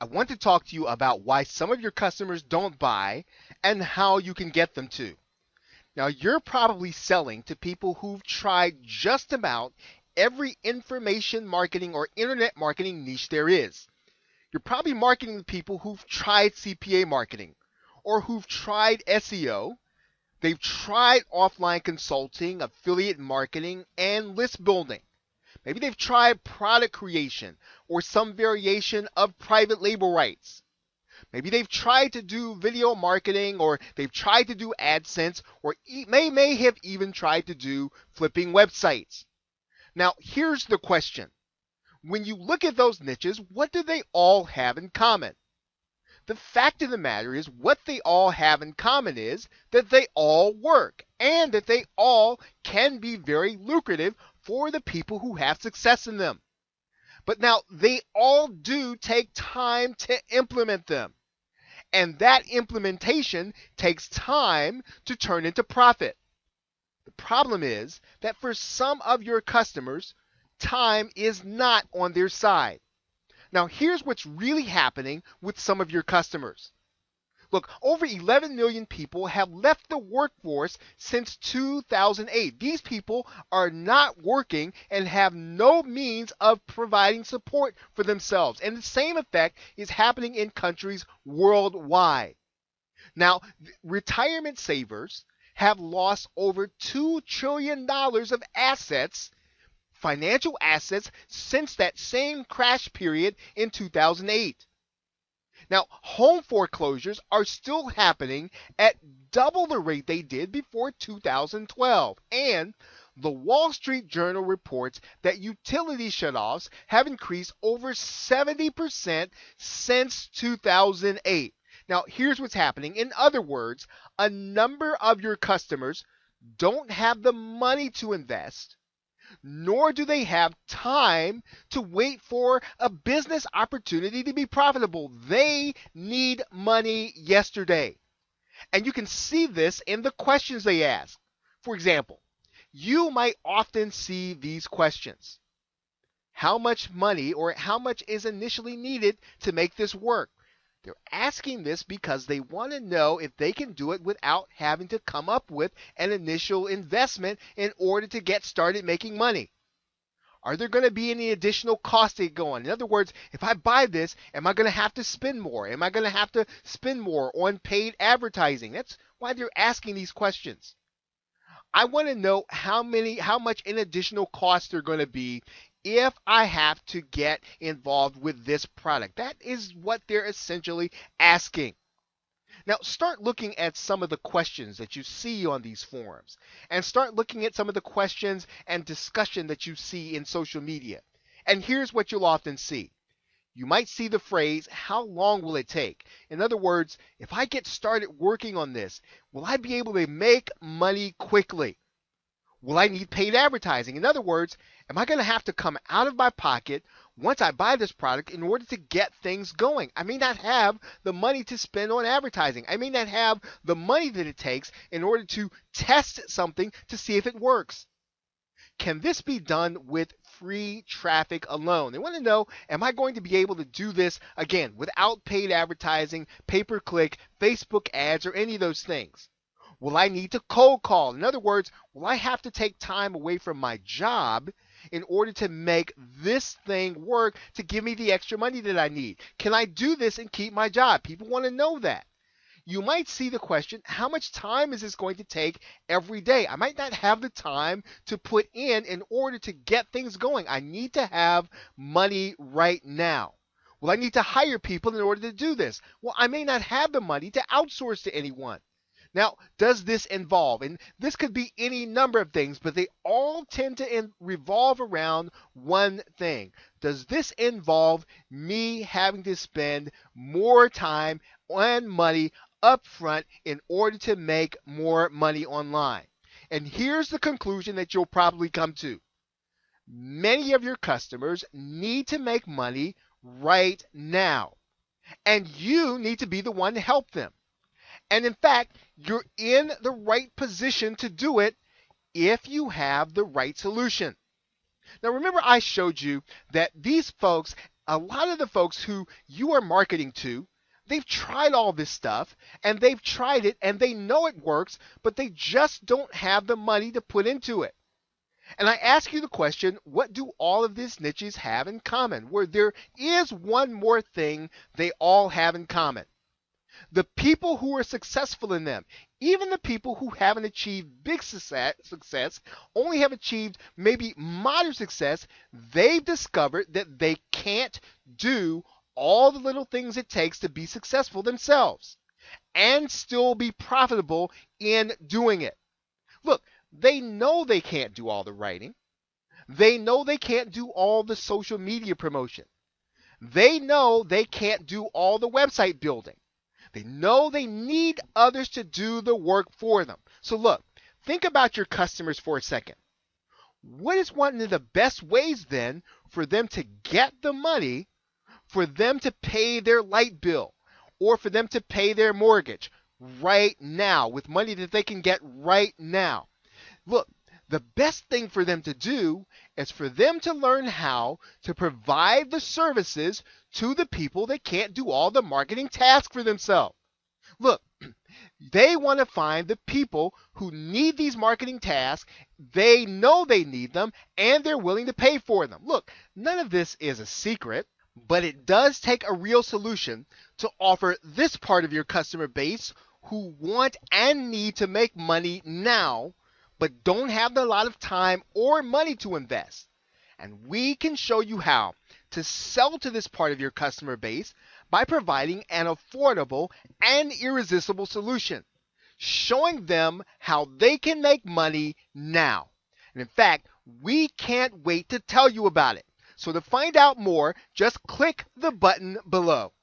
I want to talk to you about why some of your customers don't buy and how you can get them to. Now, you're probably selling to people who've tried just about every information marketing or internet marketing niche there is. You're probably marketing to people who've tried CPA marketing or who've tried SEO. They've tried offline consulting, affiliate marketing, and list building. Maybe they've tried product creation or some variation of private label rights. Maybe they've tried to do video marketing, or they've tried to do AdSense, or may have even tried to do flipping websites. Now, here's the question. When you look at those niches, what do they all have in common? The fact of the matter is, what they all have in common is that they all work and that they all can be very lucrative for the people who have success in them. But now, they all do take time to implement them. And that implementation takes time to turn into profit. The problem is that for some of your customers, time is not on their side. Now, here's what's really happening with some of your customers. Look, over 11 million people have left the workforce since 2008. These people are not working and have no means of providing support for themselves. And the same effect is happening in countries worldwide. Now, retirement savers have lost over $2 trillion of assets, financial assets, since that same crash period in 2008. Now, home foreclosures are still happening at double the rate they did before 2012. And the Wall Street Journal reports that utility shutoffs have increased over 70% since 2008. Now, here's what's happening. In other words, a number of your customers don't have the money to invest, nor do they have time to wait for a business opportunity to be profitable. They need money yesterday. And you can see this in the questions they ask. For example, you might often see these questions. How much money or how much is initially needed to make this work? They're asking this because they want to know if they can do it without having to come up with an initial investment in order to get started making money. Are there going to be any additional costs that go on? In other words, if I buy this, am I going to have to spend more? Am I going to have to spend more on paid advertising? That's why they're asking these questions. I want to know how much in additional costs they're going to be if I have to get involved with this product. That is what they're essentially asking. Now, start looking at some of the questions that you see on these forums, and start looking at some of the questions and discussion that you see in social media. And here's what you'll often see. You might see the phrase, how long will it take? In other words, if I get started working on this, will I be able to make money quickly? Will I need paid advertising? In other words, am I going to have to come out of my pocket once I buy this product in order to get things going? I may not have the money to spend on advertising. I may not have the money that it takes in order to test something to see if it works. Can this be done with free traffic alone? They want to know, am I going to be able to do this, again, without paid advertising, pay-per-click, Facebook ads, or any of those things? Will I need to cold call? In other words, will I have to take time away from my job in order to make this thing work to give me the extra money that I need? Can I do this and keep my job? People want to know that. You might see the question, how much time is this going to take every day? I might not have the time to put in order to get things going. I need to have money right now. Will I need to hire people in order to do this? Well, I may not have the money to outsource to anyone. Now, does this involve, and this could be any number of things, but they all tend to revolve around one thing. Does this involve me having to spend more time and money up front in order to make more money online? And here's the conclusion that you'll probably come to. Many of your customers need to make money right now, and you need to be the one to help them. And in fact, you're in the right position to do it if you have the right solution. Now remember, I showed you that these folks a lot of the folks who you are marketing to, they've tried all this stuff and they've tried it and they know it works, but they just don't have the money to put into it. And I ask you the question, what do all of these niches have in common? Where there is one more thing they all have in common. The people who are successful in them, even the people who haven't achieved big success, only have achieved maybe moderate success, they've discovered that they can't do all the little things it takes to be successful themselves and still be profitable in doing it. Look, they know they can't do all the writing. They know they can't do all the social media promotion. They know they can't do all the website building. They know they need others to do the work for them. So look, think about your customers for a second. What is one of the best ways then for them to get the money for them to pay their light bill or for them to pay their mortgage right now with money that they can get right now? Look, the best thing for them to do is for them to learn how to provide the services to the people that can't do all the marketing tasks for themselves. Look, they want to find the people who need these marketing tasks. They know they need them and they're willing to pay for them. Look, none of this is a secret, but it does take a real solution to offer this part of your customer base who want and need to make money now, but don't have a lot of time or money to invest. And we can show you how to sell to this part of your customer base by providing an affordable and irresistible solution, showing them how they can make money now. And in fact, we can't wait to tell you about it. So to find out more, just click the button below.